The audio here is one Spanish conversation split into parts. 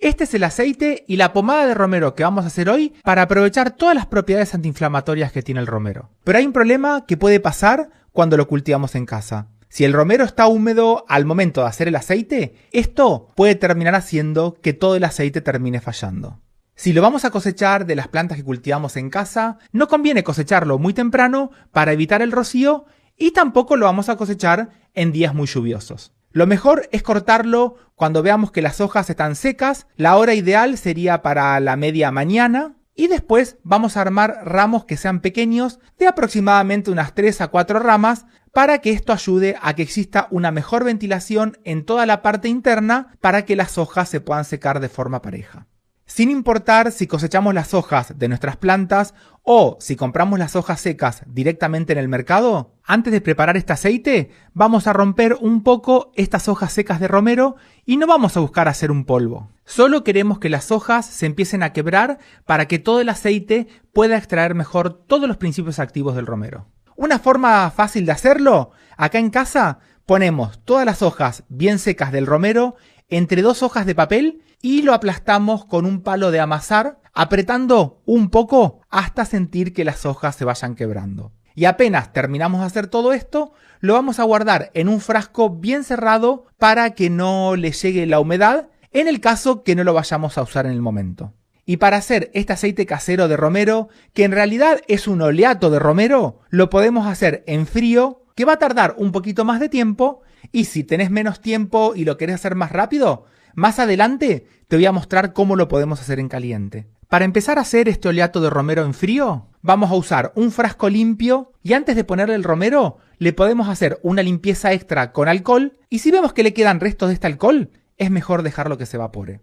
Este es el aceite y la pomada de romero que vamos a hacer hoy para aprovechar todas las propiedades antiinflamatorias que tiene el romero. Pero hay un problema que puede pasar cuando lo cultivamos en casa. Si el romero está húmedo al momento de hacer el aceite, esto puede terminar haciendo que todo el aceite termine fallando. Si lo vamos a cosechar de las plantas que cultivamos en casa, no conviene cosecharlo muy temprano para evitar el rocío y tampoco lo vamos a cosechar en días muy lluviosos. Lo mejor es cortarlo cuando veamos que las hojas están secas. La hora ideal sería para la media mañana. Y después vamos a armar ramos que sean pequeños, de aproximadamente unas 3 a 4 ramas, para que esto ayude a que exista una mejor ventilación en toda la parte interna para que las hojas se puedan secar de forma pareja. Sin importar si cosechamos las hojas de nuestras plantas o si compramos las hojas secas directamente en el mercado, antes de preparar este aceite vamos a romper un poco estas hojas secas de romero y no vamos a buscar hacer un polvo. Solo queremos que las hojas se empiecen a quebrar para que todo el aceite pueda extraer mejor todos los principios activos del romero. Una forma fácil de hacerlo, acá en casa ponemos todas las hojas bien secas del romero entre 2 hojas de papel y lo aplastamos con un palo de amasar, apretando un poco hasta sentir que las hojas se vayan quebrando. Y apenas terminamos de hacer todo esto, lo vamos a guardar en un frasco bien cerrado para que no le llegue la humedad, en el caso que no lo vayamos a usar en el momento. Y para hacer este aceite casero de romero, que en realidad es un oleato de romero, lo podemos hacer en frío, que va a tardar un poquito más de tiempo, y si tenés menos tiempo y lo querés hacer más rápido, más adelante te voy a mostrar cómo lo podemos hacer en caliente. Para empezar a hacer este oleato de romero en frío, vamos a usar un frasco limpio y antes de ponerle el romero, le podemos hacer una limpieza extra con alcohol y si vemos que le quedan restos de este alcohol, es mejor dejarlo que se evapore.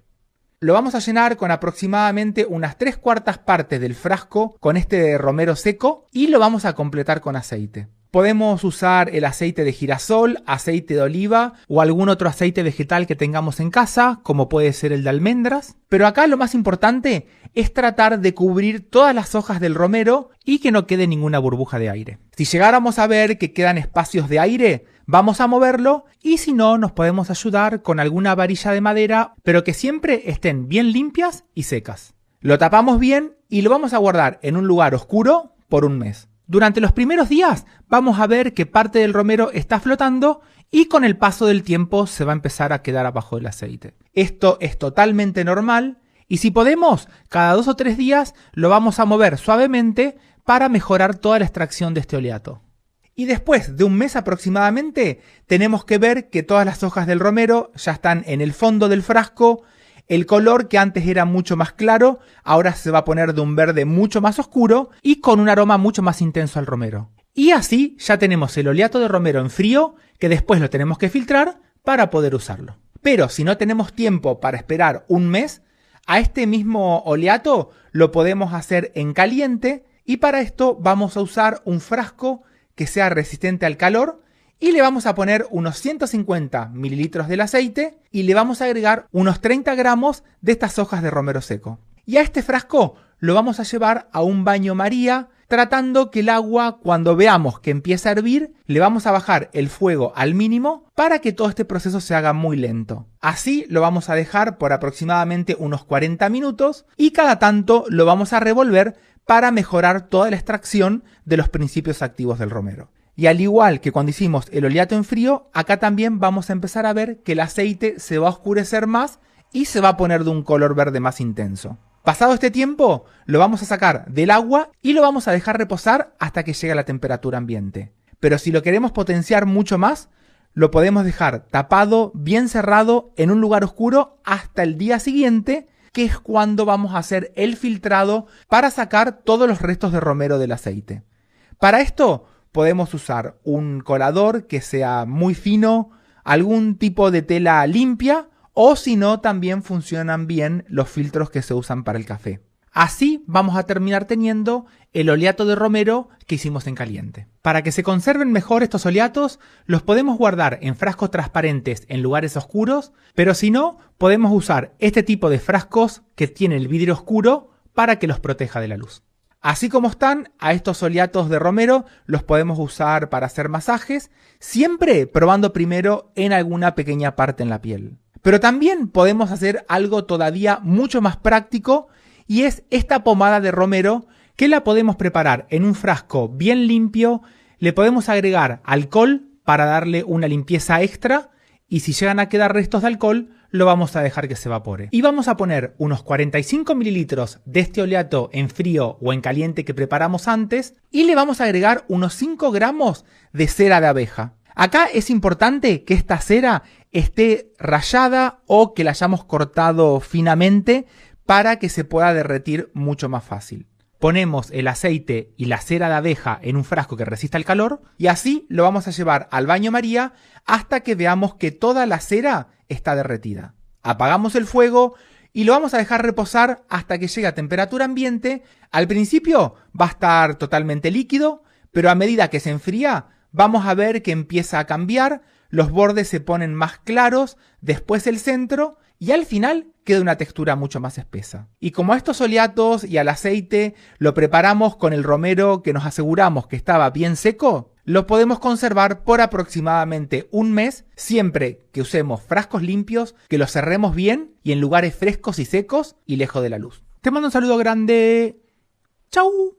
Lo vamos a llenar con aproximadamente unas 3/4 partes del frasco con este romero seco y lo vamos a completar con aceite. Podemos usar el aceite de girasol, aceite de oliva o algún otro aceite vegetal que tengamos en casa, como puede ser el de almendras. Pero acá lo más importante es tratar de cubrir todas las hojas del romero y que no quede ninguna burbuja de aire. Si llegáramos a ver que quedan espacios de aire, vamos a moverlo y si no, nos podemos ayudar con alguna varilla de madera, pero que siempre estén bien limpias y secas. Lo tapamos bien y lo vamos a guardar en un lugar oscuro por un mes. Durante los primeros días vamos a ver que parte del romero está flotando y con el paso del tiempo se va a empezar a quedar abajo del aceite. Esto es totalmente normal y si podemos, cada 2 o 3 días lo vamos a mover suavemente para mejorar toda la extracción de este oleato. Y después de un mes aproximadamente tenemos que ver que todas las hojas del romero ya están en el fondo del frasco. El color que antes era mucho más claro, ahora se va a poner de un verde mucho más oscuro y con un aroma mucho más intenso al romero. Y así ya tenemos el oleato de romero en frío, que después lo tenemos que filtrar para poder usarlo. Pero si no tenemos tiempo para esperar un mes, a este mismo oleato lo podemos hacer en caliente y para esto vamos a usar un frasco que sea resistente al calor y le vamos a poner unos 150 mililitros del aceite y le vamos a agregar unos 30 gramos de estas hojas de romero seco. Y a este frasco lo vamos a llevar a un baño María, tratando que el agua, cuando veamos que empieza a hervir, le vamos a bajar el fuego al mínimo para que todo este proceso se haga muy lento. Así lo vamos a dejar por aproximadamente unos 40 minutos y cada tanto lo vamos a revolver para mejorar toda la extracción de los principios activos del romero. Y al igual que cuando hicimos el oleato en frío, acá también vamos a empezar a ver que el aceite se va a oscurecer más y se va a poner de un color verde más intenso. Pasado este tiempo, lo vamos a sacar del agua y lo vamos a dejar reposar hasta que llegue a la temperatura ambiente. Pero si lo queremos potenciar mucho más, lo podemos dejar tapado, bien cerrado, en un lugar oscuro hasta el día siguiente, que es cuando vamos a hacer el filtrado para sacar todos los restos de romero del aceite. Para esto podemos usar un colador que sea muy fino, algún tipo de tela limpia o si no también funcionan bien los filtros que se usan para el café. Así vamos a terminar teniendo el oleato de romero que hicimos en caliente. Para que se conserven mejor estos oleatos, los podemos guardar en frascos transparentes en lugares oscuros, pero si no, podemos usar este tipo de frascos que tienen el vidrio oscuro para que los proteja de la luz. Así como están, a estos oleatos de romero los podemos usar para hacer masajes, siempre probando primero en alguna pequeña parte en la piel. Pero también podemos hacer algo todavía mucho más práctico y es esta pomada de romero que la podemos preparar en un frasco bien limpio, le podemos agregar alcohol para darle una limpieza extra y si llegan a quedar restos de alcohol lo vamos a dejar que se evapore. Y vamos a poner unos 45 mililitros de este oleato en frío o en caliente que preparamos antes y le vamos a agregar unos 5 gramos de cera de abeja. Acá es importante que esta cera esté rallada o que la hayamos cortado finamente para que se pueda derretir mucho más fácil. Ponemos el aceite y la cera de abeja en un frasco que resista el calor y así lo vamos a llevar al baño María hasta que veamos que toda la cera está derretida. Apagamos el fuego y lo vamos a dejar reposar hasta que llegue a temperatura ambiente. Al principio va a estar totalmente líquido, pero a medida que se enfría vamos a ver que empieza a cambiar, los bordes se ponen más claros, después el centro y al final queda una textura mucho más espesa. Y como a estos oleatos y al aceite lo preparamos con el romero que nos aseguramos que estaba bien seco, lo podemos conservar por aproximadamente un mes, siempre que usemos frascos limpios, que los cerremos bien y en lugares frescos y secos y lejos de la luz. Te mando un saludo grande. ¡Chau!